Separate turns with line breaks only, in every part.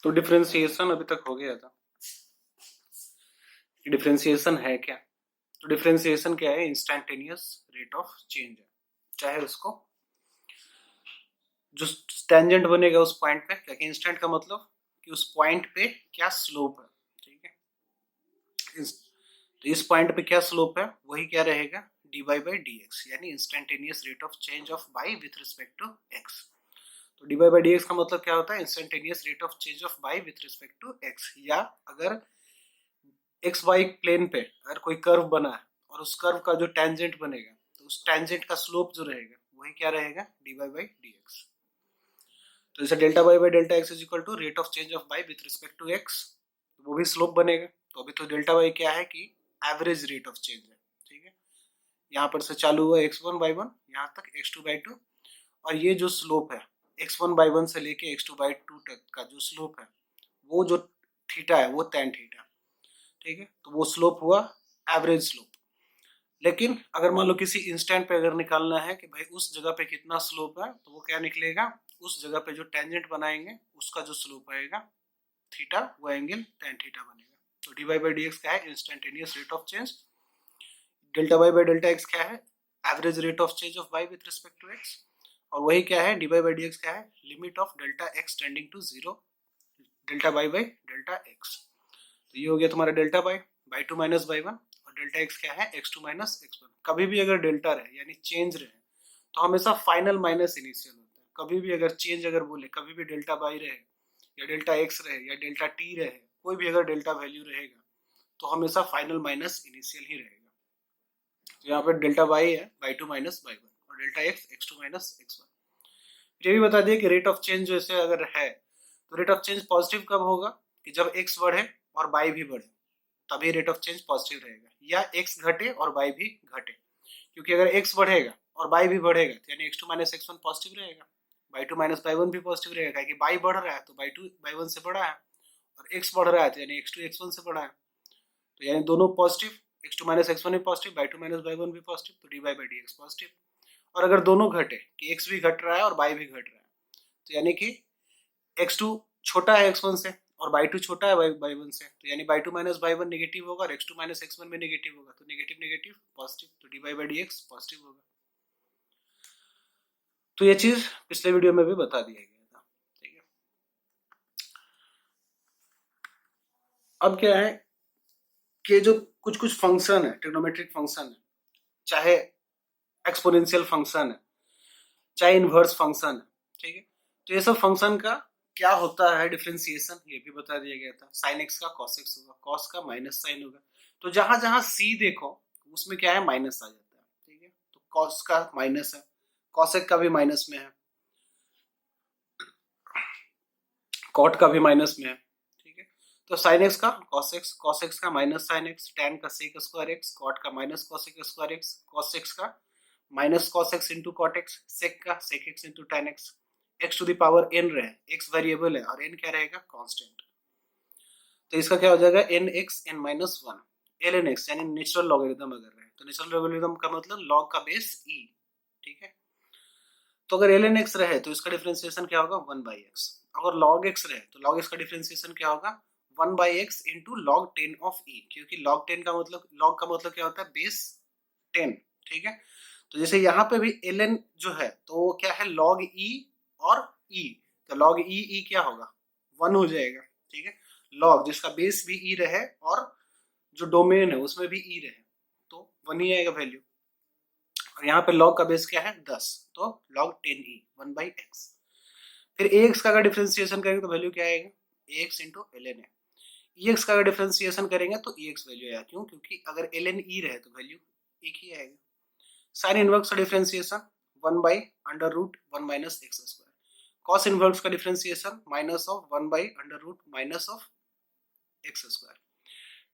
तो डिफरेंशिएशन अभी तक हो गया था। डिफरेंशिएशन है क्या? तो डिफरेंशिएशन क्या है? इंस्टेंटेनियस रेट ऑफ चेंज है। चाहे उसको जो टेंजेंट बनेगा उस पॉइंट पे, क्या इंस्टेंट का मतलब कि उस पॉइंट पे क्या स्लोप है, ठीक है। तो इस पॉइंट पे क्या स्लोप है वही क्या रहेगा, dy बाई डी एक्स, यानी instantaneous rate of change of y with respect to x. तो dy बाई डी एक्स का मतलब क्या होता है, instantaneous rate of change of y with respect to x. या अगर एक्स वाई प्लेन पे अगर कोई कर्व बना है और उस कर्व का जो टेंजेंट बनेगा तो उस टेंजेंट का स्लोप जो रहेगा वही क्या रहेगा, dy बाई डी एक्स। तो जैसे delta y by delta x is equal to rate of change of y with respect to x, तो वो भी स्लोप बनेगा। तो अभी तो डेल्टा वाई क्या है कि एवरेज रेट ऑफ चेंज है, ठीक है। यहाँ पर से चालू हुआ x1 बाई वन यहाँ तक x2 बाई टू, और ये जो स्लोप है x1 बाई वन से लेके x2 बाई टू तक का जो स्लोप है वो जो थीटा है वो tan थीटा, ठीक है। तो वो स्लोप हुआ एवरेज स्लोप। लेकिन अगर मान लो किसी इंस्टेंट पे अगर निकालना है कि भाई उस जगह पे कितना स्लोप है, तो वो क्या निकलेगा, उस जगह पे जो टेंजेंट बनाएंगे उसका जो स्लोप आएगा थीटा, वो एंगल tan थीटा बनेगा। तो dy बाई डी एक्स क्या है, instantaneous rate of change. Delta y by delta x क्या है, average rate of change of y with respect to x। और वही क्या है, dy बाई डी एक्स क्या है, limit of delta x tending to zero delta y by delta x। तो ये हो गया तुम्हारा delta y y two minus by one, और डेल्टा एक्स क्या है, x two minus x one. कभी भी अगर डेल्टा रहे यानी चेंज रहे तो हमेशा फाइनल माइनस इनिशियल होता है। कभी भी अगर चेंज अगर बोले, कभी भी डेल्टा वाई रहे या डेल्टा एक्स रहे या डेल्टा टी रहे, कोई भी अगर डेल्टा वैल्यू रहेगा तो हमेशा फाइनल माइनस इनिशियल ही रहेगा। तो यहाँ पर डेल्टा वाई है Y two minus by one, और delta X two minus x one. ये भी बता दिए कि रेट ऑफ चेंज जैसे अगर है तो रेट ऑफ चेंज पॉजिटिव कब होगा, कि जब एक्स बढ़े और बाई भी बढ़े, तभी रेट ऑफ चेंज पॉजिटिव रहेगा। या एक्स घटे और बाई भी घटे, क्योंकि अगर एक्स बढ़ेगा और बाई भी बढ़ेगा तो यानी X two minus x one positive रहेगा, Y two minus by one भी पॉजिटिव रहेगा, कि बाई बढ़ रहा है तो बाई टू बाई वन से बड़ा है, और एक्स बढ़ रहा है तो यानी एक्स टू एक्स वन से बड़ा है, तो यानी दोनों positive, X two minus x one भी positive, Y two minus by one भी पॉजिटिव, तो D Y by D x positive. और अगर दोनों घटे कि एक्स भी घट रहा है और बाई भी घट रहा है, तो यानी कि एक्स टू छोटा है एक्स वन से और बाई टू छोटा है बाई वन से, तो यानी y two minus by one negative होगा और x two minus x one में नेगेटिव होगा, तो नेगेटिव नेगेटिव पॉजिटिव, तो D by D x positive होगा। तो ये चीज पिछले वीडियो में भी बता दिया गया था, ठीक है। अब क्या है कि जो कुछ कुछ फंक्शन है, ट्रिग्नोमेट्रिक फंक्शन है, चाहे एक्सपोनेंशियल फंक्शन है, चाहे इनवर्स फंक्शन है, ठीक है। तो ये सब फंक्शन का क्या होता है डिफरेंशिएशन, ये भी बता दिया गया था। साइन एक्स का कॉस एक्स होगा, कॉस का माइनस साइन होगा। तो जहां जहां सी देखो उसमें क्या है, माइनस आ जाता है, ठीक है। तो कॉस का माइनस है, कॉसेक का भी माइनस में है, कॉट का भी माइनस में है, ठीक है। तो साइन एक्स का कॉस एक्स का माइनस साइन एक्स, टैन का सेक स्क्वायर एक्स, कॉट का minus cosec square X, cos X का minus cos X into cot X, sec का sec X into tan X. X to the power N रहे, X variable है और N क्या रहेगा, constant. तो इसका क्या हो जाएगा, n x n minus one, l n x यानी नेचुरल लॉगरिथम अगर रहे, तो नेचुरल लॉगरिथम का मतलब लॉग का बेस ई, ठीक है। तो अगर एल एन एक्स रहे तो इसका डिफरेंशिएशन क्या होगा, वन बाई एक्स। अगर लॉग एक्स रहे तो लॉग एक्स का डिफरेंशिएशन क्या होगा, one by x into log ten of E, क्योंकि लॉग टेन का मतलब, लॉग का मतलब क्या होता है, बेस टेन, ठीक है। तो जैसे यहाँ पे भी एल एन जो है तो वो क्या है, लॉग ई और ई, तो लॉग ई क्या होगा, वन हो जाएगा, ठीक है। लॉग जिसका बेस भी ई रहे और जो डोमेन है उसमें भी ई रहे, तो वन ही आएगा वैल्यू। और यहाँ पे लॉग का बेस क्या है, 10, तो log 10e one by x. फिर एक्स का अगर डिफरेंशिएशन करेंगे तो वैल्यू क्या आएगा, एक्स इंटू एल एन है। एक्स का अगर डिफरेंशिएशन करेंगे तो एक्स वैल्यू आएगा, क्यों, क्योंकि अगर एल एन ई रहे तो वैल्यू एक ही आएगा। साइन इनवर्स का differentiation one by under root one minus x square. Cos inverse का differentiation minus of one by under root minus of x square.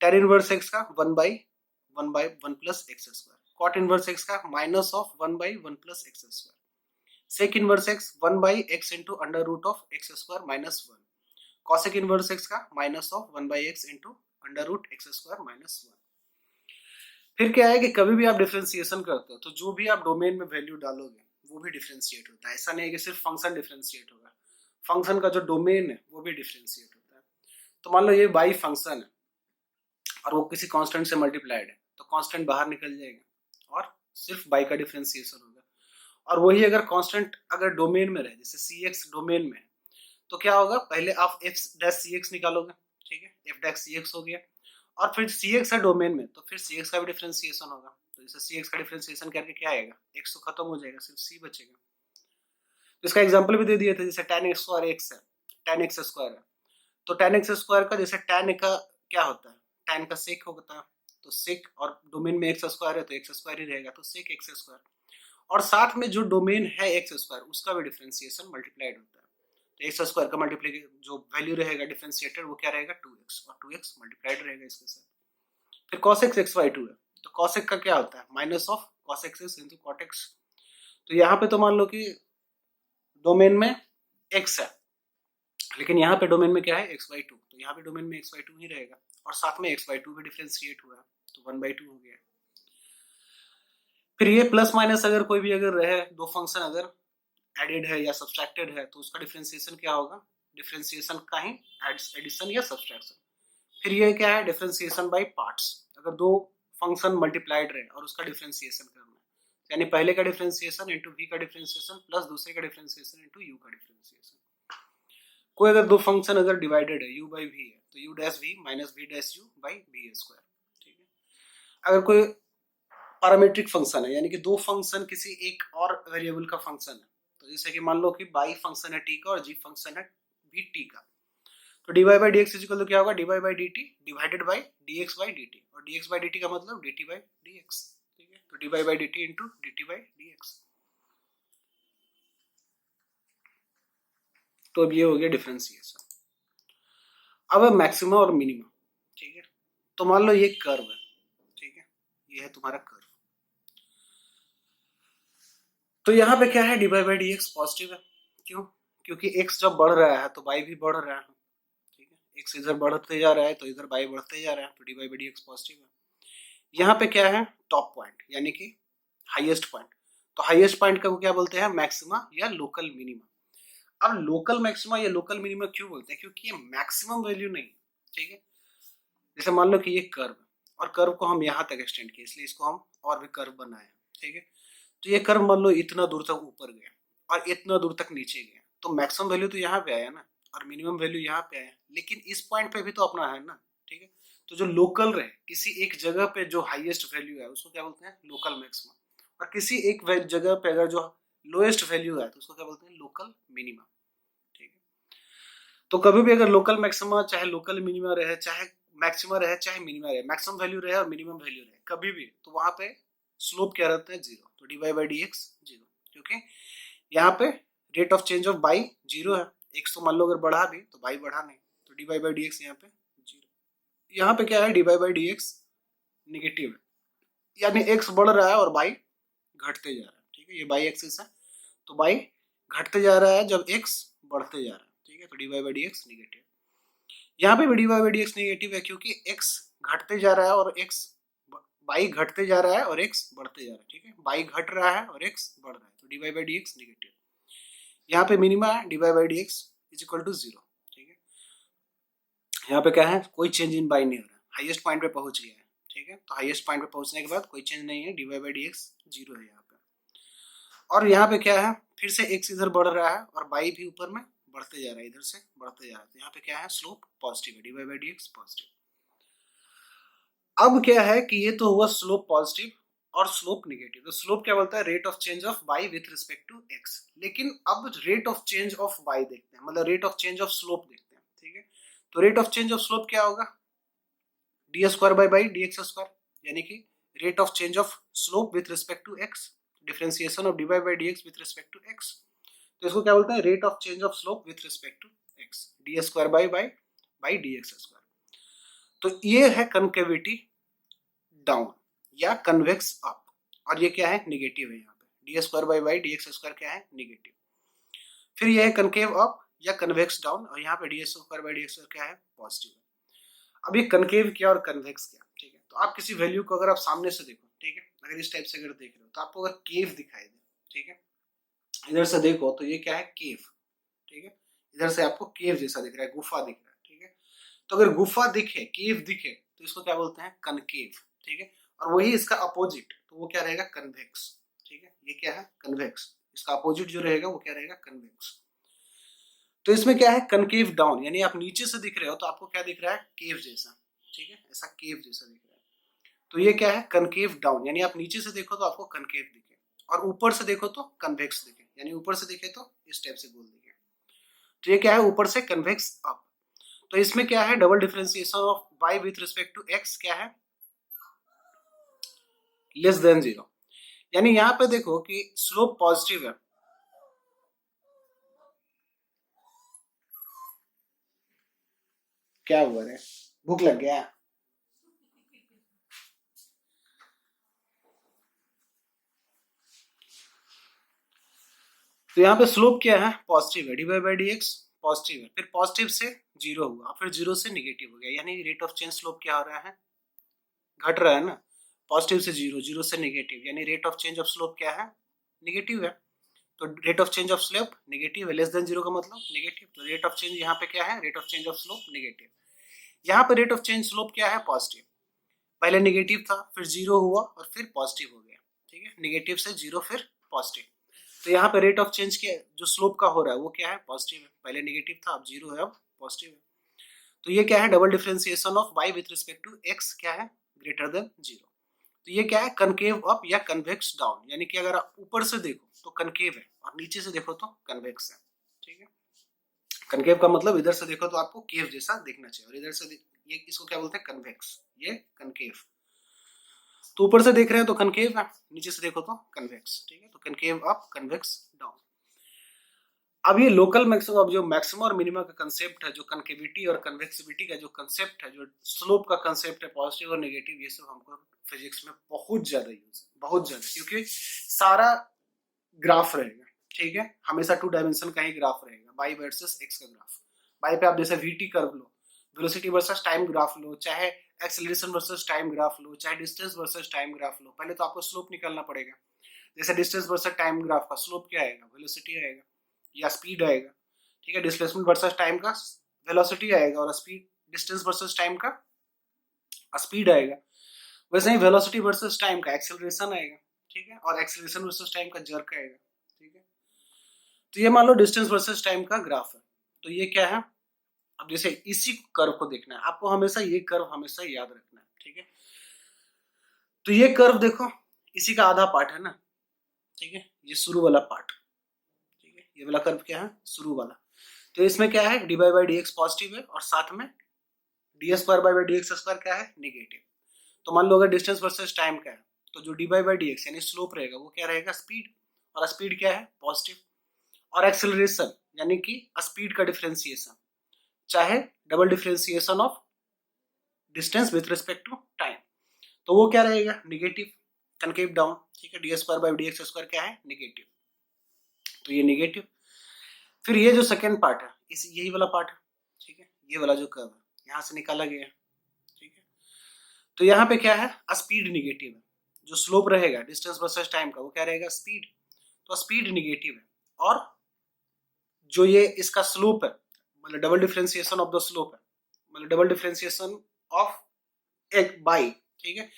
Tan inverse x का one by one plus x square. Cot inverse x का minus of one by one plus x square. Sec inverse x one by x into under root of x square minus one. Cosec inverse x का minus of one by x into under root x square minus one. फिर क्या है कि कभी भी आप differentiation करते हो तो जो भी आप डोमेन में वैल्यू डालोगे वो भी डिफरेंशिएट होता है। ऐसा नहीं है कि सिर्फ फंक्शन डिफरेंशिएट होगा, फंक्शन का जो डोमेन है वो भी डिफरेंशिएट होता है। तो मान लो ये बाई फंक्शन है और वो किसी कांस्टेंट से मल्टीप्लाइड है, तो कांस्टेंट बाहर निकल जाएगा और सिर्फ बाई का डिफरेंशिएशन होगा। और वही अगर कांस्टेंट अगर डोमेन में रहे, जैसे सी एक्स डोमेन में है, तो क्या होगा, पहले आप एफ डैश सी एक्स निकालोगे, ठीक है, एफ डैश सी एक्स हो गया, और फिर सी एक्स है डोमेन में, तो फिर सी एक्स का भी डिफरेंशिएशन होगा। तो जैसे सी एक्स का डिफरेंशिएशन करके क्या आएगा, एक्स तो खत्म हो जाएगा, सिर्फ सी बचेगा। तो इसका एग्जाम्पल भी दे दिए थे, जैसे tan एक्स स्क्वायर एक्स है, tan एक्स स्क्वायर है, तो tan एक्स स्क्वायर का जैसे tan का क्या होता है, tan का सेक होता है, तो सेक, और डोमेन में एक्स स्क्वायर है तो एक्स स्क्वायर ही रहेगा, तो सेक एक्स स्क्वायर, और साथ में जो डोमेन है एक्स स्क्वायर उसका भी डिफरेंशिएशन मल्टीप्लाइड होता है, तो एक्स स्क्वायर का मल्टीप्लीकेशन जो वैल्यू रहेगा डिफरेंशिएटेड वो क्या रहेगा 2x, और 2x मल्टीप्लाइड रहेगा इसके साथ। फिर cos x xy2 है, तो cos x का क्या होता है, minus of cos x into cot x। तो यहाँ पे तो मान लो कि डोमेन में x है, लेकिन यहाँ पे डोमेन में क्या है xy2, तो यहाँ पे डोमेन में xy2 ही रहेगा, और साथ में xy2 भी डिफरेंशिएट हुआ है, तो 1/2 हो गया। फिर ये प्लस माइनस अगर कोई भी अगर रहे, दो फंक्शन अगर एडेड है या सब्सट्रैक्टेड है, तो उसका डिफरेंशिएशन क्या होगा, डिफरेंशिएशन का ही एडिशन या सब्सट्रैक्शन। फिर ये क्या है, डिफरेंशिएशन बाय पार्ट्स, अगर दो फंक्शन मल्टीप्लाइड रहे और उसका डिफरेंशिएशन करना है, यानी पहले का डिफरेंशिएशन इंटू v का डिफरेंशिएशन प्लस दूसरे का डिफरेंशिएशन इंटू u का डिफरेंशिएशन। कोई अगर दो फंक्शन अगर डिवाइडेड है u बाई v है, तो u dash v minus v dash u by v square, ठीक है। अगर कोई पैरामीट्रिक फंक्शन है, यानी कि दो फंक्शन किसी एक और वेरिएबल का फंक्शन है, तो जैसे कि मान लो कि बाई फंक्शन है t का और g फंक्शन है भी t का, तो dy बाई dx इक्वल तो क्या होगा, dy by dt divided by dx by dt, और dx बाई dt का मतलब dt बाई dx, ठीक है, तो dy by dt into dt by dx। तो अब ये हो गया डिफरेंशिएशन। अब मैक्सिमा और मिनिमा, ठीक है, तो मान लो ये कर्व है, ठीक है, ये है तुम्हारा कर्व, तो यहाँ पे क्या है, dy बाई dx पॉजिटिव है, क्यों, क्योंकि x जब बढ़ रहा है तो y भी बढ़ रहा है, ठीक है, x इधर बढ़ते जा रहा है तो इधर y बढ़ते जा रहा है, तो dy बाई dx पॉजिटिव है। यहाँ पे क्या है, टॉप पॉइंट यानी कि हाईएस्ट पॉइंट, तो हाईएस्ट पॉइंट का क्या बोलते हैं, मैक्सिमा या लोकल मिनिमा। अब लोकल मैक्सिमा या लोकल मिनिमा क्यों बोलते हैं, क्योंकि ये मैक्सिमम वैल्यू नहीं, ठीक है। जैसे मान लो कि ये कर्व, और कर्व को हम यहाँ तक एक्सटेंड किए, इसलिए इसको हम और भी कर्व बनाए, ठीक है, तो ये कर्व मान लो इतना दूर तक ऊपर गया और इतना दूर तक नीचे गया, तो मैक्सिमम वैल्यू तो यहाँ पे आया ना, और मिनिमम वैल्यू यहाँ पे आया, लेकिन इस पॉइंट पे भी तो अपना है ना, ठीक है। तो जो लोकल रहे, किसी एक जगह पे जो हाईएस्ट वैल्यू है उसको क्या बोलते हैं, लोकल मैक्सिमा, और किसी एक जगह पे अगर जो लोएस्ट वैल्यू है तो उसको क्या बोलते हैं, लोकल मिनिमा, ठीक है। तो कभी भी अगर लोकल मैक्सिमा चाहे लोकल मिनिमा रहे, चाहे मैक्सिमा रहे चाहे मिनिमा रहे, मैक्सिमम वैल्यू रहे और मिनिमम वैल्यू रहे, कभी भी तो वहां पे स्लोप क्या रहता है, जीरो, तो d y by D x zero, क्योंकि यहाँ पे rate of change of y zero है, एक्स तो मान लो अगर बढ़ा भी तो बाई बढ़ा नहीं, तो d y by D x यहाँ पे जीरो। यहाँ पे क्या है, d y by D x negative है, यानी एक्स बढ़ रहा है और बाई घटते जा रहा है, ठीक है, ये बाई एक्सिस है, तो बाई घटते जा रहा है जब एक्स बढ़ते जा रहा है, ठीक है, तो d y by D x negative. यहाँ पे भी d y by D x negative है, क्योंकि एक्स घटते जा रहा है और एक्स बाई घटते जा रहा है और एक्स बढ़ते जा रहा है, ठीक है, बाई घट रहा है और एक्स बढ़ रहा है, तो d y by D x negative. यहाँ पे मिनिमा है, d y by D x is equal to zero, ठीक है, यहाँ पे क्या है, कोई चेंज इन बाई नहीं हो रहा, हाईएस्ट पॉइंट पे पहुंच गया है, ठीक है, तो हाईएस्ट पॉइंट पे पहुंचने के बाद कोई चेंज नहीं है, d y by D x zero है यहाँ पे। और यहाँ पे क्या है, फिर से एक्स इधर बढ़ रहा है और बाई भी ऊपर में बढ़ते जा रहा है, इधर से बढ़ते जा रहा है, तो यहाँ पे क्या है, स्लोप पॉजिटिव है, d y by D x positive. अब क्या है कि ये तो हुआ स्लोप पॉजिटिव और स्लोप निगेटिव, तो स्लोप क्या बोलता है, rate of change of y with respect to x। लेकिन अब rate of change of y देखते हैं, मतलब rate of change of slope देखते हैं, ठीक है, तो rate of change of slope क्या होगा, d square by D x square, यानी कि rate of change of slope with respect to x, differentiation of d y by D x with respect to x, तो इसको क्या बोलते हैं, rate of change of slope with respect to x, d square by D x square. तो ये है concavity down या convex up, और ये क्या है, निगेटिव है, यहाँ पे d square by D x square क्या है, निगेटिव। फिर ये है कनकेव अप या कन्वेक्स डाउन, और यहाँ पे d square by D x square क्या है, पॉजिटिव है। अब ये कनकेव क्या और कन्वेक्स क्या, ठीक है, तो आप किसी वैल्यू को अगर आप सामने से देखो, ठीक है, अगर इस टाइप से अगर देख रहे हो तो आपको अगर केव दिखाई दे, ठीक है, इधर से देखो तो ये क्या है, केव, ठीक है, इधर से आपको केव जैसा दिख रहा है, गुफा दिख रहा है, ठीक है, तो अगर गुफा दिखे, केव दिखे, तो इसको क्या बोलते हैं? कनकेव, ठीक है। और वही इसका अपोजिट, तो वो क्या रहेगा? कन्वेक्स, ठीक है। ये क्या है? कन्वेक्स। इसका अपोजिट जो रहेगा वो क्या रहेगा? कन्वेक्स। तो इसमें क्या है? कनकेव डाउन, यानी आप नीचे से दिख रहे हो तो आपको क्या दिख रहा है? केव जैसा, ठीक है, ऐसा केव जैसा दिख रहा है। तो ये क्या है? कनकेव डाउन, यानी आप नीचे से देखो तो आपको कनकेव दिखे, और ऊपर से देखो तो कन्वेक्स दिखे, यानी ऊपर से दिखे तो इस टाइप से गोल दिखे। तो ये क्या है? ऊपर से कन्वेक्स अप। तो इसमें क्या है? Double differentiation of y with respect to x क्या है? Less than 0। यानी यहां पे देखो कि स्लोप पॉजिटिव है, क्या हुआ रे? भूख लग गया? तो यहाँ पे स्लोप क्या है? पॉजिटिव है, dy by D x positive है, फिर पॉजिटिव से 0 हुआ, फिर 0 से निगेटिव हो गया, यानी रेट ऑफ चेंज स्लोप क्या हो रहा है? घट रहा है ना। पॉजिटिव से 0, 0 से निगेटिव, यानी rate of change of slope क्या है? निगेटिव है। तो rate of change of slope negative है, लेस देन 0 का मतलब नेगेटिव। तो रेट ऑफ चेंज यहाँ पे क्या है? Rate of change of slope negative. यहाँ पे रेट ऑफ चेंज स्लोप क्या है? पॉजिटिव। पहले नेगेटिव था, फिर 0 हुआ और फिर पॉजिटिव हो गया, ठीक है। नेगेटिव से 0 फिर पॉजिटिव। तो यहाँ पे रेट ऑफ चेंज के जो स्लोप का हो रहा है वो क्या है? पॉजिटिव है। पहले नेगेटिव था, अब 0 है, अब पॉजिटिव है। तो ये क्या है? Double differentiation of y with respect to x क्या है? Greater than 0। तो ये क्या है? कनकेव अप या कन्वेक्स डाउन, यानी कि अगर आप ऊपर से देखो तो कनकेव है और नीचे से देखो तो कन्वेक्स है, ठीक है। कनकेव का मतलब इधर से देखो तो आपको केव जैसा दिखना चाहिए, और इधर से ये इसको क्या बोलते हैं? कन्वेक्स। ये कनकेव। तो ऊपर से देख रहे हैं तो कनकेव है, नीचे से देखो तो कन्वेक्स, ठीक है। तो कनकेव अप, कन्वेक्स डाउन। अब ये लोकल मैक्सिमम, अब जो मैक्सिमम और मिनिमम का कंसेप्ट है, जो कनकेविटी और कन्वेक्सिविटी का जो कंसेप्ट है, जो स्लोप का कंसेप्ट है, पॉजिटिव और नेगेटिव, ये सब हमको फिजिक्स में बहुत ज्यादा यूज है, बहुत ज्यादा, क्योंकि सारा ग्राफ रहेगा, ठीक है। हमेशा 2 डायमेंशन का ही ग्राफ रहेगा, बाई वर्सेस एक्स का ग्राफ। बाई पे आप जैसे वीटी कर्व लो, वेलोसिटी वर्सेस टाइम ग्राफ लो, चाहे एक्सेलरेशन वर्सेस टाइम ग्राफ लो, चाहे डिस्टेंस वर्सेस टाइम ग्राफ लो, पहले तो आपको स्लोप निकालना पड़ेगा। जैसे डिस्टेंस वर्सेस टाइम ग्राफ का स्लोप क्या आएगा? वेलोसिटी आएगा या स्पीड आएगा, ठीक है। डिस्प्लेसमेंट वर्सेस टाइम का वेलोसिटी आएगा, और स्पीड डिस्टेंस वर्सेस टाइम का स्पीड आएगा। वैसे ही वेलोसिटी वर्सेस टाइम का एक्सेलरेशन आएगा, ठीक है, और एक्सेलरेशन वर्सेस टाइम का जर्क आएगा, ठीक है। तो ये मान लो डिस्टेंस वर्सेस टाइम का ग्राफ है। तो ये क्या है? अब जैसे इसी कर्व को देखना है आपको, हमेशा ये कर्व हमेशा याद रखना है, ठीक है। तो ये कर्व देखो, इसी का आधा पार्ट है ना, ठीक है, ये शुरू वाला पार्ट, ठीक है। ये वाला कर्व क्या है? शुरू वाला। तो इसमें क्या है? D by D x positive है, और साथ में D square by D x square क्या है? निगेटिव। तो मान लो अगर डिस्टेंस वर्सेस टाइम का है, तो जो डी बाई डी एक्स यानी स्लोप रहेगा वो क्या रहेगा? स्पीड। और स्पीड क्या है? पॉजिटिव। और एक्सेलरेशन यानी कि स्पीड का डिफरेंशिएशन, चाहे double differentiation of distance with respect to time, तो वो क्या रहेगा? निगेटिव। कनकेव डाउन, ठीक है। D square by D x square क्या है? निगेटिव। तो ये निगेटिव। फिर ये जो सेकेंड पार्ट है, इस यही वाला पार्ट है, ठीक है। ये वाला जो कर्व है यहां से निकाला गया है, ठीक है। तो यहाँ पे क्या है? स्पीड निगेटिव है। जो स्लोप रहेगा डिस्टेंस वर्सेस टाइम का वो क्या रहेगा? स्पीड। तो स्पीड निगेटिव है। और जो ये इसका स्लोप है, मतलब double differentiation of the slope है, मतलब डबल डिफरेंशिएशन ऑफ एक बाई, ठीक है,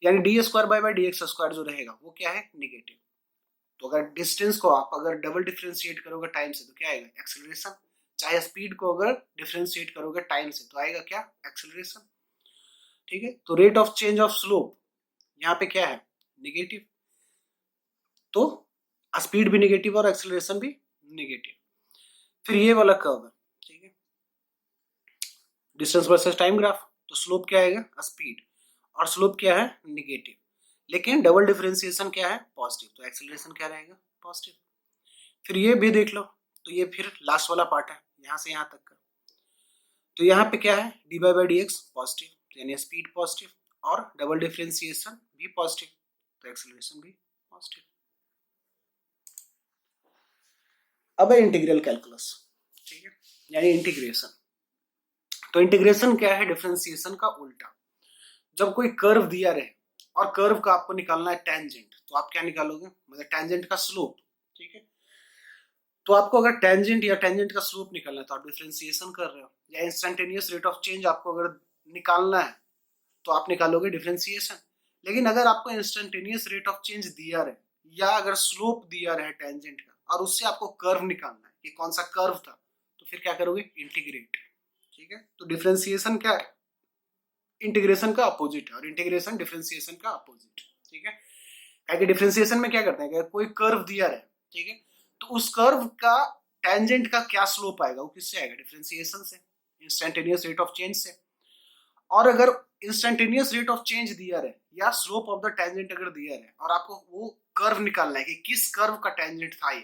यानी D square by D x square जो रहेगा वो क्या है? निगेटिव। तो अगर डिस्टेंस को आप अगर डबल डिफरेंशिएट करोगे टाइम से तो क्या आएगा? एक्सेलरेशन। चाहे स्पीड को अगर डिफरेंशिएट करोगे टाइम से तो आएगा क्या? एक्सेलरेशन, ठीक है। तो rate of change of slope यहाँ पे क्या है? निगेटिव। तो स्पीड भी निगेटिव और एक्सेलरेशन भी निगेटिव। फिर ये वाला कर्व है, ठीक है, डिस्टेंस वर्सेस टाइम ग्राफ, तो स्लोप क्या आएगा? स्पीड। और स्लोप क्या है? निगेटिव। लेकिन डबल डिफरेंशिएशन क्या है? पॉजिटिव। तो एक्सेलरेशन क्या रहेगा? पॉजिटिव। फिर ये भी देख लो, तो ये फिर लास्ट वाला पार्ट है, यहां से यहां तक का। तो यहाँ पे क्या है? D by D x positive, यानी स्पीड पॉजिटिव, और डबल डिफरेंशिएशन भी पॉजिटिव, तो एक्सेलरेशन भी पॉजिटिव। अब है इंटीग्रल कैलकुलस, ठीक है, यानी इंटीग्रेशन। तो इंटीग्रेशन क्या है? डिफरेंशिएशन का उल्टा। जब कोई कर्व दिया रहे और कर्व का आपको निकालना है टेंजेंट, तो आप क्या निकालोगे? मतलब टेंजेंट का स्लोप, ठीक है। तो आपको अगर टेंजेंट या टेंजेंट का स्लोप निकालना है तो आप डिफरेंशिएशन कर रहे हो, या इंस्टेंटेनियस रेट ऑफ चेंज आपको अगर निकालना है तो आप निकालोगे डिफरेंशिएशन। लेकिन अगर आपको इंस्टेंटेनियस रेट ऑफ चेंज दिया रहे या अगर स्लोप दिया रहे टेंजेंट का और उससे आपको कर्व निकालना है कि कौन सा कर्व था, तो फिर क्या करोगे, इंटीग्रेट। ठीक है, तो डिफरेंशिएशन क्या है, इंटीग्रेशन का अपोजिट है, और इंटीग्रेशन डिफरेंशिएशन का अपोजिट। ठीक है, क्या डिफरेंशिएशन में क्या करते हैं, कोई कर्व दिया रहे, ठीक है, तो उस कर्व का टेंजेंट का क्या स्लोप आएगा, वो किससे आएगा, डिफरेंशिएशन से, इंस्टेंटेनियस रेट ऑफ चेंज से। और अगर इंस्टेंटेनियस रेट ऑफ चेंज दिया रहे या स्लोप ऑफ द टेंजेंट अगर दिया रहे और आपको वो कर्व निकालना है कि किस कर्व का टेंजेंट था ये,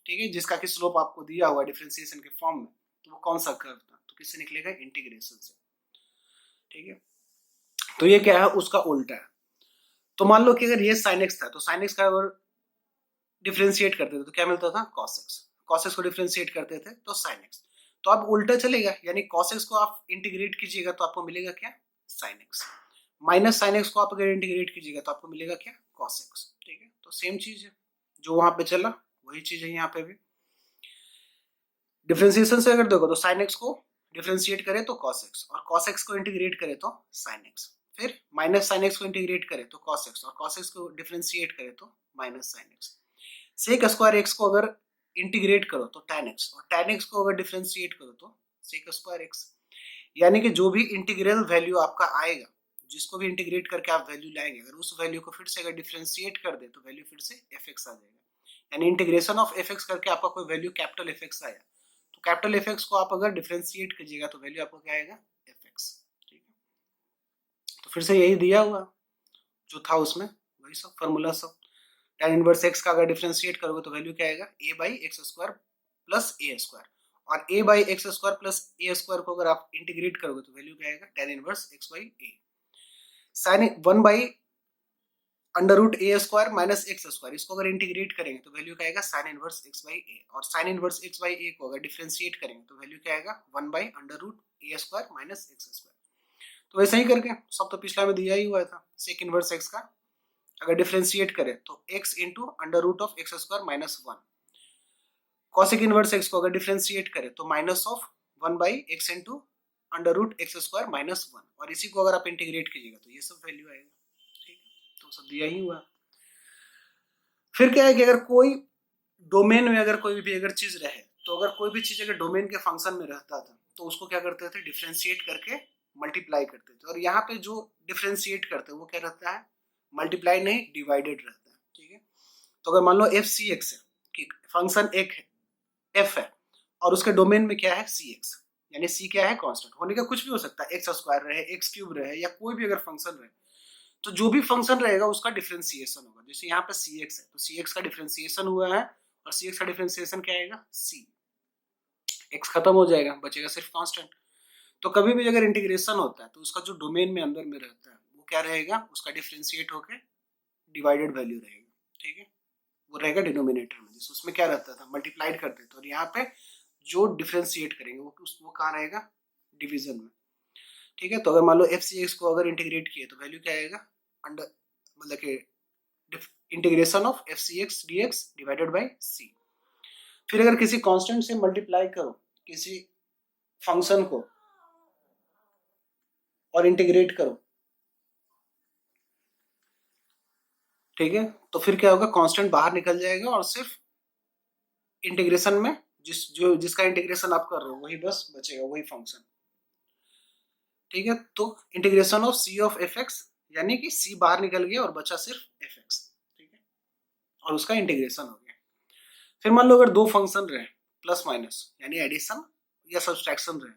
ठीक है, जिसका कि स्लोप आपको दिया हुआ डिफरेंशिएशन के फॉर्म में, तो वो कौन सा कर्व था, तो किससे निकलेगा, इंटीग्रेशन से। ठीक है, तो ये क्या है, उसका उल्टा है। तो मान लो कि अगर ये sin x था तो sin x का अगर डिफरेंशिएट करते थे तो क्या मिलता था, cos x। cos x को डिफरेंशिएट करते थे तो sin x। तो अब उल्टा चलेगा, यानी cos x को आप इंटीग्रेट कीजिएगा तो आपको मिलेगा क्या, sin x। Minus sin x को आप अगर इंटीग्रेट कीजिएगा तो आपको मिलेगा क्या, cos x। ठीक है, तो सेम चीज है, जो वहां पे चला वही चीज है यहाँ पे भी। डिफरेंशिएशन से अगर देखो तो sin x को डिफरेंशिएट करे तो cos x, और cos x को इंटीग्रेट करे तो sin x, फिर माइनस sin x को इंटीग्रेट करे तो cos x, और cos x को डिफरेंशिएट करे तो minus sin x। sec square x को अगर इंटीग्रेट करो तो tan x, और tan x को अगर डिफरेंशिएट करो तो sec स्क्वायर x। यानी कि जो भी इंटीग्रल वैल्यू आपका आएगा, जिसको भी इंटीग्रेट करके आप वैल्यू लाएंगे, अगर उस वैल्यू को फिर से अगर डिफरेंशिएट कर दे तो वैल्यू फिर से fx आ जाएगा। यानी इंटीग्रेशन ऑफ fx करके आपका कोई वैल्यू कैपिटल fx आया, तो कैपिटल fx को आप अगर डिफरेंशिएट कीजिएगा तो वैल्यू आपको क्या आएगा, fx। ठीक है, तो फिर से यही दिया हुआ जो था उसमें, वही सब फॉर्मूला सब। tan इनवर्स x का अगर डिफरेंशिएट करोगे तो वैल्यू क्या आएगा, a by x square plus A square, और a by x square plus A square को अगर आप इंटीग्रेट करोगे तो वैल्यू क्या आएगा, tan inverse x by a. Sine 1 by under root a square minus x square, इसको अगर इंटीग्रेट करेंगे तो वैल्यू क्या आएगा, sine inverse x by a. और sine inverse x by a को अगर डिफरेंशिएट करेंगे तो वैल्यू क्या आएगा, 1 by under root a square minus x square. तो वैसे ही करके सब तो पिछला में दिया ही हुआ था, सेक इनवर्स एक्स का अगर डिफरेंशिएट करें तो x into under root of x square minus 1। Cosec inverse x को अगर डिफरेंशिएट करें तो minus of 1 by x into under root x square minus 1, और इसी को अगर आप इंटीग्रेट कीजिएगा तो ये सब वैल्यू आएगा। ठीक, तो सब दिया ही हुआ। फिर क्या है कि अगर कोई डोमेन में अगर कोई भी अगर चीज रहे, तो अगर कोई भी चीज अगर डोमेन के फंक्शन में रहता था तो उसको क्या करते थे, डिफरेंशिएट करके मल्टीप्लाई करते थे। और यहाँ पे जो डिफरेंशिएट करते हैं वो क्या रहता है, मल्टीप्लाई नहीं, डिवाइडेड रहता है। ठीक है, तो अगर मान लो एफ सी एक्स है कि फंक्शन एक है, एफ है, और उसके डोमेन में क्या है, सी एक्स, यानी सी क्या है, कांस्टेंट होने का कुछ भी हो सकता है, एक्स स्क्वायर रहे, एक्स क्यूब रहे, या कोई भी अगर फंक्शन रहे, तो जो भी फंक्शन रहेगा उसका डिफरेंशिएशन होगा। जैसे यहाँ पे सी एक्स है तो सी एक्स का डिफरेंशिएशन हुआ है, और सी एक्स का डिफरेंशिएशन क्या आएगा, सी एक्स खत्म हो जाएगा, बचेगा सिर्फ कांस्टेंट। तो कभी भी अगर इंटीग्रेशन होता है तो उसका जो डोमेन में अंदर में रहता है वो क्या रहेगा, उसका डिफरेंशिएट होकर डिवाइडेड वैल्यू रहेगा। ठीक है, वो रहेगा डिनोमिनेटर में, जिस उसमें क्या रहता था, मल्टीप्लाइड करते थे, और यहाँ पे जो डिफरेंशिएट करेंगे वो कहाँ रहेगा, डिवीजन में। ठीक है, तो अगर मान लो एफ सी एक्स को अगर इंटीग्रेट किए तो वैल्यू क्या आएगा, अंडर मतलब कि integration of f c x d x divided by c. फिर अगर किसी कांस्टेंट से मल्टीप्लाई करो किसी फंक्शन को और इंटीग्रेट करो, ठीक है, तो फिर क्या होगा, कांस्टेंट बाहर निकल जाएगा और सिर्फ इंटीग्रेशन में जिसका इंटीग्रेशन आप कर रहे हो वही बस बचेगा, वही फंक्शन। ठीक है, तो integration of C of F X, यानी कि सी बाहर निकल गया और बचा सिर्फ एफ एक्स। ठीक है, और उसका इंटीग्रेशन हो गया। फिर मान लो अगर दो फंक्शन रहे प्लस माइनस, यानी एडिशन या सब्सट्रैक्शन रहे,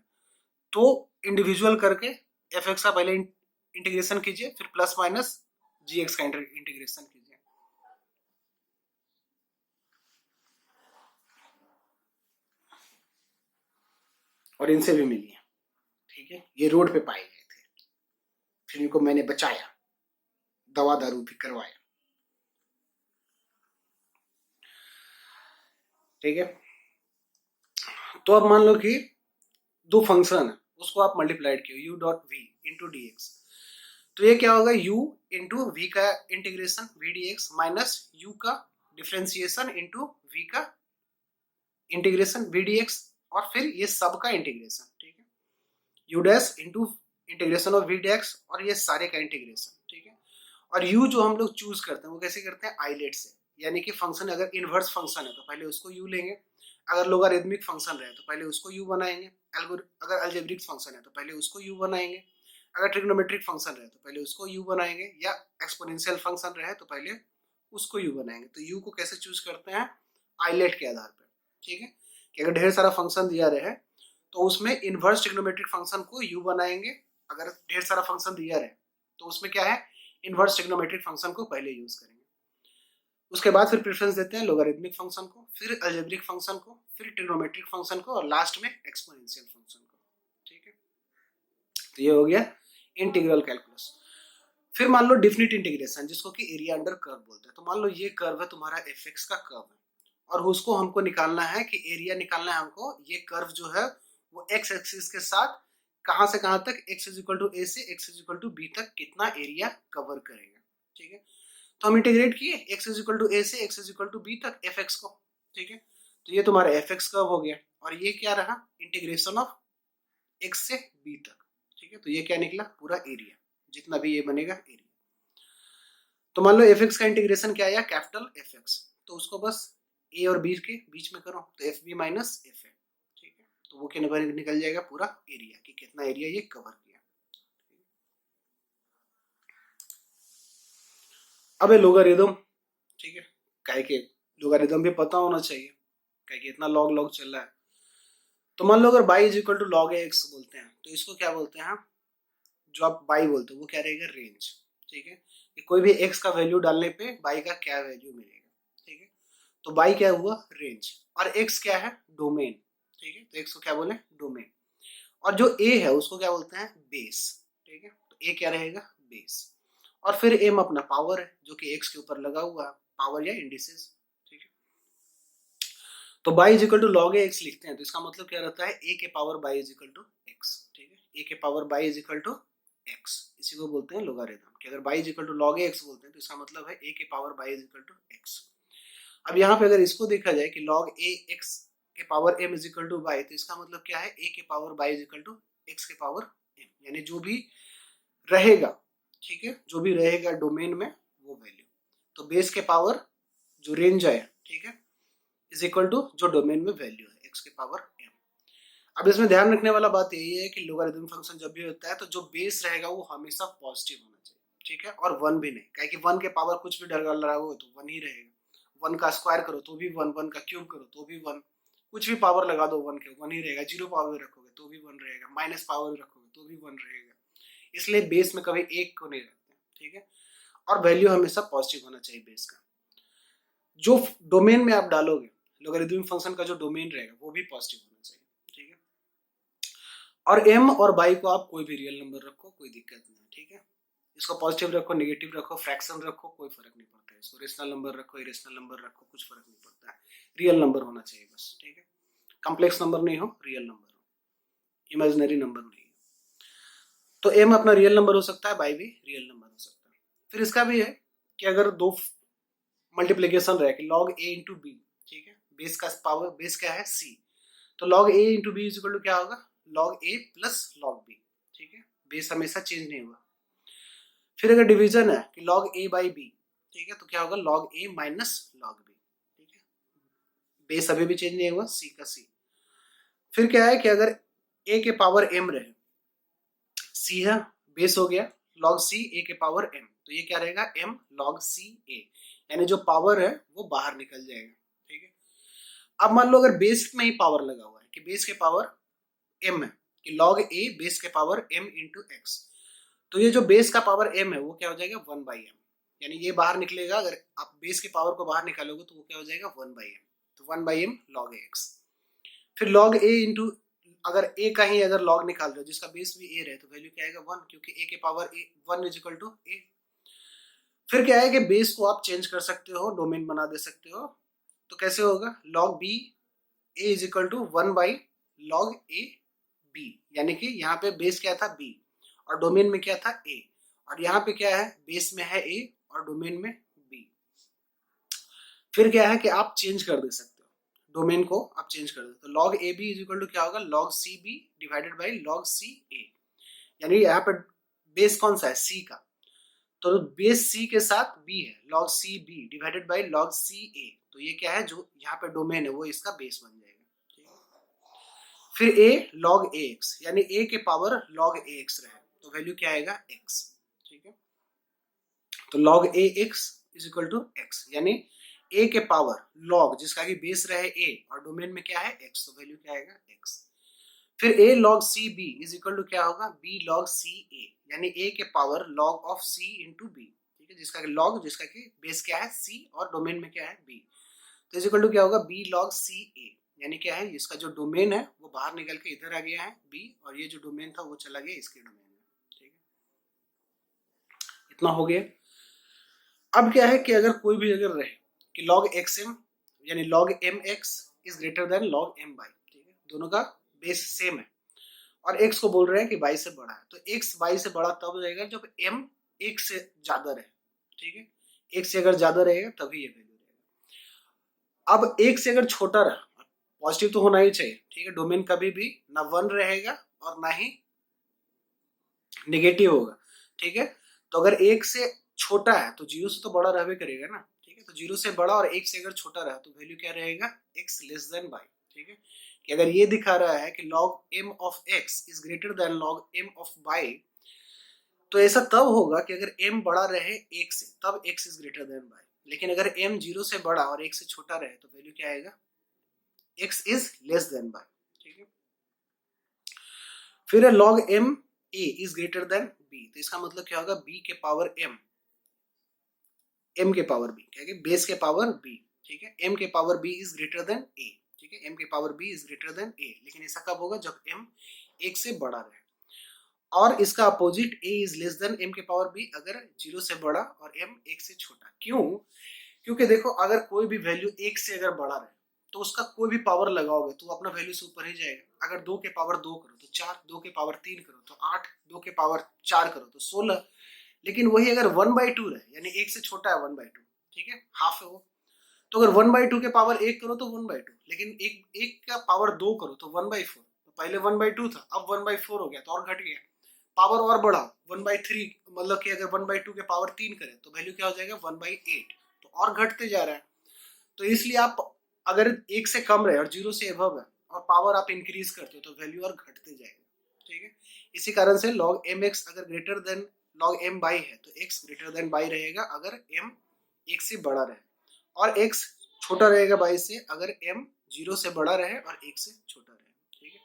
तो इंडिविजुअल करके एफ एक्स का पहले इंटीग्रेशन कीजिए, फिर प्लस माइनस जी एक्स का इंटीग्रेशन कीजिए। और इनसे भी मिलिए। ठीक है, ये रोड पे पाए गए थे, फिर इनको मैंने बचाया, दवा दारू भी करवाया। ठीक है, तो अब मान लो कि दो फंक्शन है, उसको आप मल्टीप्लाइड किए u dot v into d x, तो ये क्या होगा, u इंटू वी का integration v d x minus u का डिफ्रेंसिएशन इंटू वी का इंटीग्रेशन वी डी एक्स और फिर ये सब का इंटीग्रेशन, ठीक है, u dash into integration of v d x और ये सारे का इंटीग्रेशन, ठीक है। और यू जो हम लोग चूज करते हैं वो कैसे करते हैं, आइलेट से, यानी कि फंक्शन अगर इनवर्स फंक्शन है तो पहले उसको यू लेंगे, अगर लोगारिथमिक फंक्शन रहे तो पहले उसको यू बनाएंगे, अगर अलजेब्रिक फंक्शन है तो पहले उसको यू बनाएंगे, अगर ट्रिग्नोमेट्रिक फंक्शन रहे तो पहले उसको यू बनाएंगे, या एक्सपोनेंशियल फंक्शन रहे तो पहले उसको यू बनाएंगे। तो यू को कैसे चूज करते हैं, आइलेट के आधार पर, ठीक है, कि अगर ढेर सारा फंक्शन दिया रहे तो उसमें इनवर्स ट्रिग्नोमेट्रिक फंक्शन को यू बनाएंगे, अगर ढेर सारा फंक्शन दिया रहे तो उसमें क्या है, इनवर्स ट्रिग्नोमेट्रिक फंक्शन को पहले यूज करेंगे। उसके बाद फिर प्रेफरेंस देते हैं लोगारिथमिक फंक्शन को, फिर अलजेब्रिक फंक्शन को, फिर ट्रिग्नोमेट्रिक फंक्शन को और लास्ट में एक्सपोनेंशियल फंक्शन को, ठीक है। तो ये हो गया इंटीग्रल कैलकुलस। फिर मान लो डिफिनिट इंटीग्रेशन, जिसको कि एरिया अंडर कर्व बोलते हैं। तो मान लो ये कर्व है तुम्हारा एफ एक्स का कर्व है, और उसको हमको निकालना है कि एरिया निकालना है हमको, ये कर्व जो है वो एक्स एक्सिस के साथ कहां से कहां तक, x is equal to a से x is equal to b तक कितना एरिया कवर करेगा, ठीक है। तो हम इंटीग्रेट किए x is equal to a से x is equal to b तक एफ एक्स को, ठीक है। तो ये तुम्हारा एफ एक्स कर्व हो गया, और ये क्या रहा, इंटीग्रेशन ऑफ एक्स से बी तक, ठीक है। तो ये क्या निकला, पूरा एरिया, जितना भी ये बनेगा एरिया। तो मान लो एफ एक्स का इंटीग्रेशन क्या आया, कैपिटल एफ एक्स, तो उसको बस ए और बी के बीच में करो, तो f b minus f a, ठीक है। तो वो क्या निकल जाएगा, पूरा एरिया, कि कितना एरिया ये कवर किया। अब है लोगारिथम, ठीक है, काहे के लोगारिथम भी पता होना चाहिए, काहे के इतना लॉग लॉग चल रहा है। तो मान लो अगर y is equal to log a x बोलते हैं, तो इसको क्या बोलते हैं, जो आप बाई बोलते हो वो क्या रहेगा, रेंज, ठीक है, कि कोई भी एक्स का वैल्यू डालने पे बाई का क्या वैल्यू मिलेगा, ठीक है। तो बाई क्या हुआ, रेंज, और एक्स क्या है, डोमेन, ठीक है। तो एक्स को क्या बोले, डोमेन, और जो ए है उसको क्या बोलते हैं, बेस, ठीक है। तो ए क्या रहेगा, बेस, और फिर एम अपना पावर है जो कि एक्स के ऊपर लगा हुआ है, पावर या इंडिसेस, ठीक है। तो y is equal to log a x लिखते हैं, तो इसका मतलब क्या रहता है, ए के power y is equal to x, ठीक है। ए के power y is equal to x, इसी को बोलते हैं लोगारिथम, कि अगर y is equal to log a x बोलते हैं तो इसका मतलब है ए के power y is equal to x. अब यहाँ पे अगर इसको देखा जाए कि लॉग ए एक्स के power m is equal to y, तो इसका मतलब क्या है, ए के power y is equal to x के पावर एम, यानी जो भी रहेगा, ठीक है, जो भी रहेगा डोमेन में वो वैल्यू। तो बेस के पावर जो रेंज है, ठीक है, इज इक्वल टू जो डोमेन में वैल्यू है एक्स के पावर एम। अब इसमें ध्यान रखने वाला बात यही है कि लोगारिथम फंक्शन जब भी होता है तो जो बेस रहेगा वो हमेशा पॉजिटिव होना चाहिए, ठीक है, और वन भी नहीं, क्या कि वन के पावर कुछ भी डल रहा हो तो वन ही रहेगा, वन का स्क्वायर करो तो भी वन, वन का क्यूब करो तो भी वन, कुछ भी पावर लगा दो वन के, वन ही रहेगा, जीरो पावर रखोगे तो भी वन रहेगा, माइनस पावर रखोगे तो भी वन रहेगा। इसलिए बेस में कभी एक को नहीं रखते, ठीक है, और वैल्यू हमेशा पॉजिटिव होना चाहिए बेस का। जो डोमेन में आप डालोगे लोगारिथमिक फंक्शन का जो डोमेन रहेगा वो भी पॉजिटिव होना चाहिए, ठीक है। और एम और बाई को आप कोई भी रियल नंबर रखो, कोई दिक्कत नहीं, ठीक है। इसको पॉजिटिव रखो, नेगेटिव रखो, फ्रैक्शन रखो, कोई फर्क नहीं पड़ता है। इसको रेशनल नंबर रखो, इरेशनल नंबर रखो, कुछ फर्क नहीं पड़ता है, रियल नंबर होना चाहिए बस, ठीक है। कॉम्प्लेक्स नंबर नहीं हो, रियल नंबर हो, इमेजिनरी नंबर नहीं हो। तो एम अपना रियल नंबर हो सकता है, बाई भी रियल नंबर हो सकता है। फिर इसका भी है कि अगर दो मल्टीप्लीकेशन रहे कि लॉग ए इंटू बी, ठीक है, बेस का पावर, बेस क्या है, सी, तो log a into b is equal to क्या होगा, log a plus log b, ठीक है, बेस हमेशा चेंज नहीं हुआ। फिर अगर डिवीजन है कि लॉग ए बाई बी, ठीक है, तो क्या होगा, लॉग ए माइनस लॉग बी, ठीक है, बेस अभी भी चेंज नहीं हुआ, सी का सी। फिर क्या है कि अगर ए के पावर एम रहे, सी है, बेस हो गया लॉग सी ए के पावर एम, तो ये क्या रहेगा, एम लॉग सी ए, यानी जो पावर है वो बाहर निकल जाएगा, ठीक है। अब मान लो अगर बेस में ही पावर लगा हुआ है कि बेस के पावर एम है, कि लॉग ए बेस के पावर एम इंटू एक्स, तो ये जो बेस का पावर एम है वो क्या हो जाएगा, वन बाई एम, यानी ये बाहर निकलेगा, अगर आप बेस के पावर को बाहर निकालोगे तो वो क्या हो जाएगा, वन बाई एम, तो one by m log a x. फिर लॉग ए इंटू, अगर ए का ही अगर लॉग निकाल रहे हो जिसका बेस भी ए रहे तो वैल्यू क्या आएगा, वन, क्योंकि ए के power a one is equal to a. फिर क्या है कि बेस को आप चेंज कर सकते हो, डोमेन बना दे सकते हो, तो कैसे होगा, log b a is equal to one by log a b, यानी कि यहाँ पे बेस क्या था, बी, और डोमेन में क्या था, ए, और यहाँ पे क्या है, बेस में है ए और डोमेन में बी। फिर क्या है कि आप चेंज कर दे सकते हो, डोमेन को आप चेंज कर दो, तो log a b is equal to क्या होगा, log c b divided by log c a. यानी यहाँ पे बेस कौन सा है, सी का, तो बेस सी के साथ बी है, log c b divided by log c a. तो ये क्या है, जो यहाँ पे डोमेन है वो इसका बेस बन जाएगा, ठीक है। फिर ए लॉग ए एक्स, यानी ए के पावर लॉग ए एक्स रहे, तो वैल्यू क्या आएगा, एक्स, ठीक है। तो log a x is equal to x, यानी ए के पावर लॉग जिसका कि बेस रहे ए और डोमेन में क्या है एक्स, तो वैल्यू क्या आएगा, एक्स। फिर a log c b is equal to क्या होगा, b log c a, यानी a के पावर log of c into b, ठीक है, जिसका log जिसका कि बेस क्या है c और डोमेन में क्या है b, तो इज इक्वल टू क्या होगा, b log c a, यानी क्या है, इसका जो डोमेन है वो बाहर निकल के इधर आ गया है b, और ये जो डोमेन था वो चला गया इसके डोमेन में, ठीक है। इतना हो गया। अब क्या है कि अगर कोई भी अगर रहे कि log xm यानी log mx is greater than log my, ठीक है, दोनों का बेस सेम है और x को बोल रहे हैं कि y से बड़ा है, तो x y से बड़ा तब रहेगा जब m 1 से ज्यादा रहे, ठीक है, 1 से अगर ज्यादा रहेगा तभी ये वैल्यू रहेगा। अब 1 से अगर छोटा रहा, पॉजिटिव तो होना ही चाहिए, ठीक है, डोमेन कभी भी ना 1 रहेगा और ना ही नेगेटिव होगा, ठीक है। तो अगर 1 से छोटा है तो 0 से तो बड़ा रहबे करेगा ना, ठीक है, तो 0 से बड़ा और 1 से अगर छोटा रहा तो वैल्यू क्या रहेगा, x लेस देन y, ठीक है। कि अगर ये दिखा रहा है कि log m of x is greater than log m of y, तो ऐसा तब होगा कि अगर m बड़ा रहे 1 से तब x is greater than y, लेकिन अगर m 0 से बड़ा और 1 से छोटा रहे तो वैल्यू क्या आएगा, x is less than y, ठीक है। फिर log m a is greater than b, तो इसका मतलब क्या होगा, b के पावर m के पावर b, क्या है, बेस के पावर b, ठीक है, m के power b is greater than a, ठीक है, m के power b is greater than a, लेकिन ऐसा कब होगा, जब m 1 से बड़ा रहे। और इसका opposite a is less than m के पावर b, अगर 0 से बड़ा और m 1 से छोटा। क्यों, क्योंकि देखो अगर कोई भी वैल्यू 1 से अगर बड़ा रहे तो उसका कोई भी पावर लगाओगे तो अपना वैल्यू से ऊपर ही जाएगा। अगर 2 के पावर 2 करो तो 4, 2 के पावर 3 करो तो 8, 2 के पावर 4 करो तो 16, लेकिन वही अगर 1/2 रहे, यानी 1 से छोटा है 1/2, ठीक है, हाफ है वो, तो अगर 1/2 के पावर 1 करो तो 1/2, लेकिन एक का पावर 2 करो तो 1/4, तो पहले 1/2 था अब 1/4 हो गया तो और घट गया, पावर और बढ़ा 1/3, मतलब कि अगर 1/2 के पावर 3 करें तो वैल्यू क्या हो जाएगा, 1/8, तो और घटते जा रहा है। तो इसलिए आप अगर 1 से कम रहे और 0 से एबव है और पावर आप इंक्रीज करते हो तो वैल्यू और घटते जाएगा, ठीक है। इसी कारण से log mx अगर greater than log m by है तो x ग्रेटर देन by रहेगा अगर m 1 से बड़ा रहे, और x छोटा रहेगा y से अगर m 0 से बड़ा रहे और 1 से छोटा रहे, ठीक है।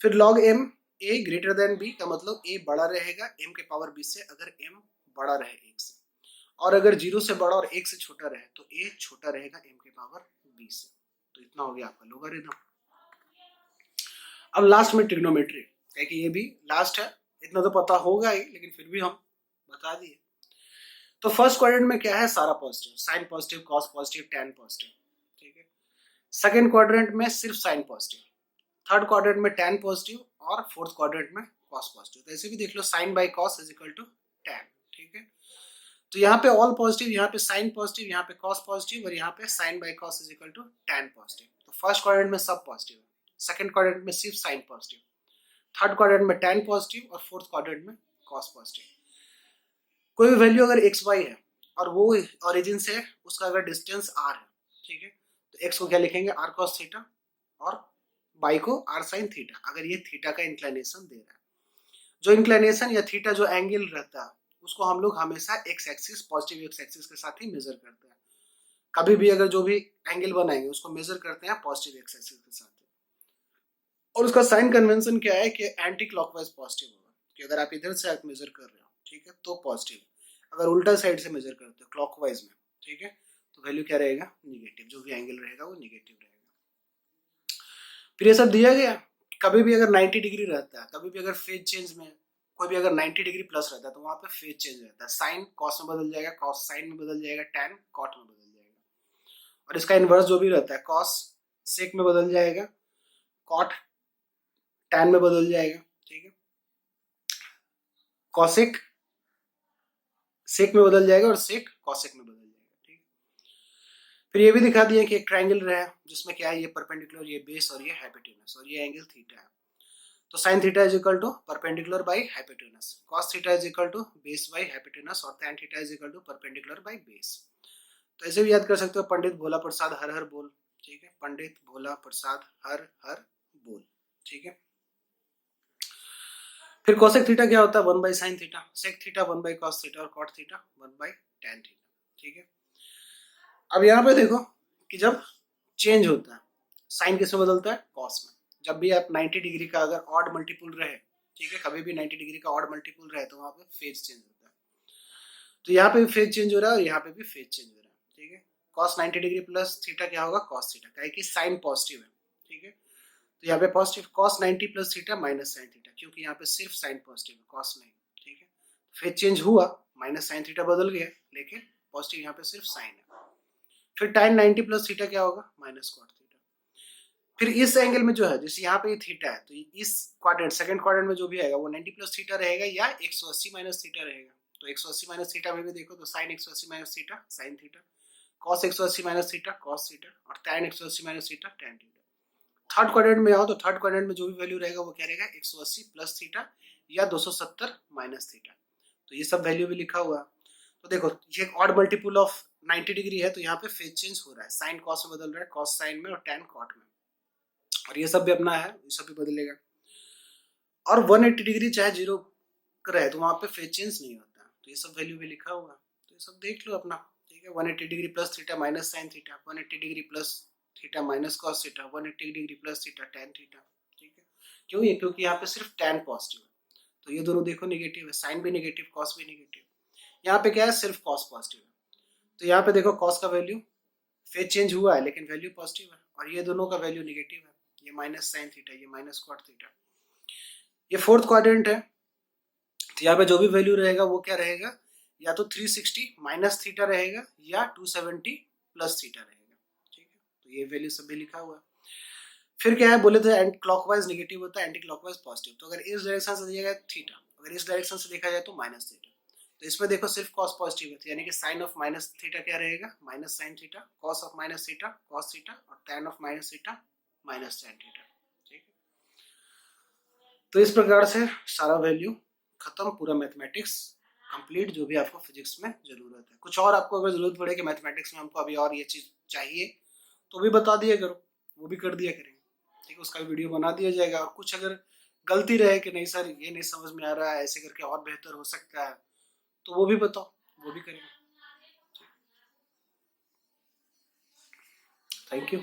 फिर log m a greater than b का मतलब a बड़ा रहेगा m के पावर b से अगर m बड़ा रहे 1 से, और अगर 0 से बड़ा और 1 से छोटा रहे तो a छोटा रहेगा m के पावर b से। तो इतना हो गया आपका लोगारिथम। अब लास्ट में ट्रिग्नोमेट्री, कि ये भी लास्ट है, इतना तो पता होगा ही लेकिन फिर भी हम बता दिए। तो फर्स्ट क्वाड्रेंट में क्या है, सारा positive, sine positive, cos positive, tan positive, ठीक है। सेकंड क्वाड्रेंट में सिर्फ साइन पॉजिटिव, थर्ड क्वाड्रेंट में टैन पॉजिटिव और फोर्थ क्वाड्रेंट में कॉस पॉजिटिव। तो ऐसे भी देख लो, sine by cos is equal to tan, ठीक है। तो यहाँ पे ऑल पॉजिटिव, यहाँ पे साइन पॉजिटिव, यहाँ पे कॉस पॉजिटिव, और यहाँ पे sine by cos is equal to tan positive. तो फर्स्ट क्वाड्रेंट में सब पॉजिटिव है, सेकंड क्वाड्रेंट में सिर्फ साइन पॉजिटिव, थर्ड क्वाड्रेंट में टैन पॉजिटिव और फोर्थ क्वाड्रेंट में कॉस पॉजिटिव। कोई भी वैल्यू अगर एक्स वाई है और वो ओरिजिन से उसका अगर डिस्टेंस आर है, ठीक है, तो एक्स को क्या लिखेंगे, आर कॉस थीटा, और वाई को आर साइन थीटा, अगर ये थीटा का इंक्लिनेशन दे रहा है। जो इंक्लिनेशन या थीटा जो एंगल रहता है उसको हम लोग हमेशा x axis, positive x axis के साथ ही मेजर करते हैं। कभी भी अगर जो भी एंगल बनाएंगे उसको मेजर करते हैं पॉजिटिव एक्स एक्सिस के साथ। और उसका साइन कन्वेंशन क्या है कि एंटी क्लॉकवाइज पॉजिटिव होगा, कि अगर आप इधर से आप मेजर कर रहे हो, ठीक है, तो पॉजिटिव, अगर उल्टा साइड से मेजर करते हो क्लॉकवाइज में, ठीक है, तो वैल्यू क्या रहेगा, निगेटिव, जो भी एंगल रहेगा वो निगेटिव रहेगा। फिर ये सब दिया गया, कभी भी अगर 90 डिग्री रहता है, कभी भी अगर फेज चेंज में कोई भी अगर 90 डिग्री प्लस रहता है तो वहां पे फेज चेंज रहता है, साइन कॉस में बदल जाएगा, कॉस साइन में बदल जाएगा, टैन कॉट में बदल जाएगा, और इसका इनवर्स जो भी रहता है, कॉस सेक में बदल जाएगा, कॉट टैन में बदल जाएगा, ठीक है, कॉसेक सेक में बदल जाएगा और सेक कॉसेक में बदल जाएगा, ठीक है। फिर ये भी दिखा दिया कि एक ट्राइंगल रहा है जिसमें क्या है, ये परपेंडिकुलर, ये बेस और ये हाइपोटेनस, और ये एंगल थीटा है। तो sine theta is equal to perpendicular by hypotenuse, cos theta is equal to base by hypotenuse, और tan theta is equal to perpendicular by base. तो ऐसे भी याद कर सकते हो, पंडित भोला प्रसाद हर हर बोल। ठीक है, पंडित भोला प्रसाद हर हर बोल। ठीक है, फिर कोसेक थीटा क्या होता है, 1 by sine theta, sec theta 1 by cos theta, और cot theta 1 by tan theta. ठीक है, अब यहाँ पे देखो कि जब चेंज होता है, साइन किस में बदलता है, कॉस में। जब भी आप 90 डिग्री का अगर ऑड मल्टीपुल रहे, ठीक है, कभी भी 90 डिग्री का ऑड मल्टीपुल रहे तो वहां पे फेज चेंज होता है। तो यहाँ पे भी फेज चेंज हो रहा है और यहाँ पे भी फेज चेंज हो रहा है। ठीक है, कॉस 90 डिग्री प्लस थीटा क्या होगा, कॉस थीटा, क्या है कि साइन पॉजिटिव है। ठीक है, तो यहाँ पे positive cos 90 plus theta minus sine theta, क्योंकि यहाँ पे सिर्फ साइन पॉजिटिव है, कॉस नहीं। ठीक है, फेज चेंज हुआ, माइनस साइन थीटा बदल गया, लेकिन पॉजिटिव यहाँ पे सिर्फ साइन है। फिर tan 90 प्लस थीटा क्या होगा, माइनस कॉट थीटा। फिर इस एंगल में जो है, जैसे यहाँ पे थीटा है, तो इस क्वाड्रेंट, सेकंड क्वाड्रेंट में जो भी आएगा वो 90 प्लस थीटा रहेगा या 180 माइनस थीटा रहेगा। तो 180 माइनस थीटा में भी देखो तो sine 180 minus theta sine theta, cos 180 minus theta cos theta, और tan 180 minus theta tan theta. Third quadrant में आओ तो थर्ड क्वाड्रेंट में जो भी वैल्यू रहेगा वो क्या रहेगा, 180 प्लस थीटा या 270 माइनस थीटा। तो ये सब वैल्यू भी लिखा हुआ। तो देखो ये ऑड मल्टीपल ऑफ 90 डिग्री है, तो यहाँ पे फेज चेंज हो रहा है, साइन कॉस में बदल रहा है, कॉस साइन में और tan कॉट में, और ये सब भी अपना है, ये सब भी बदलेगा। और 180 डिग्री चाहे जीरो रहे तो वहां पे फेज चेंज नहीं होता। तो ये सब वैल्यू भी लिखा हुआ, तो ये सब देख लो अपना। ठीक है, 180 degree plus theta minus sine theta, 180 degree plus theta minus cos theta, 180 degree plus theta tan theta. ठीक है, क्यों, ये क्योंकि यहाँ पे सिर्फ tan पॉजिटिव है, तो ये दोनों देखो निगेटिव है, साइन भी निगेटिव कॉस भी निगेटिव। यहाँ पे क्या है, सिर्फ कॉस पॉजिटिव है। तो यहाँ पे देखो कॉस का वैल्यू फेज चेंज हुआ है लेकिन वैल्यू पॉजिटिव है, और ये दोनों का वैल्यू निगेटिव है, ये माइनस साइन थीटा, ये माइनस कॉट थीटा। ये फोर्थ क्वाड्रेंट है, तो यहाँ पे जो भी वैल्यू रहेगा वो क्या रहेगा, या तो 360 माइनस थीटा रहेगा या 270 प्लस थीटा रहेगा। ठीक है, तो ये वैल्यू सब भी लिखा हुआ है। फिर क्या है, बोले तो एंटी क्लॉकवाइज नेगेटिव होता है, एंटी क्लॉकवाइज पॉजिटिव। तो अगर इस डायरेक्शन से देखा जाए थीटा, अगर इस डायरेक्शन से देखा जाए तो माइनस थीटा। तो इसमें देखो सिर्फ कॉस पॉजिटिव है, तो यानी कि साइन ऑफ माइनस थीटा क्या रहेगा, minus sign theta, cos of minus theta cos theta, और tan of minus theta minus tan theta. ठीक है, तो इस प्रकार से सारा वैल्यू खत्म, पूरा मैथमेटिक्स कंप्लीट, जो भी आपको फिजिक्स में जरूरत है। कुछ और आपको अगर जरूरत पड़े कि मैथमेटिक्स में हमको अभी और ये चीज चाहिए तो भी बता दिया करो, वो भी कर दिया करेंगे। ठीक है, उसका वीडियो बना दिया जाएगा। और कुछ अगर गलती रहे कि नहीं सर ये नहीं समझ में आ रहा है, ऐसे करके और बेहतर हो सकता है, तो वो भी बताओ, वो भी करेंगे। Thank you.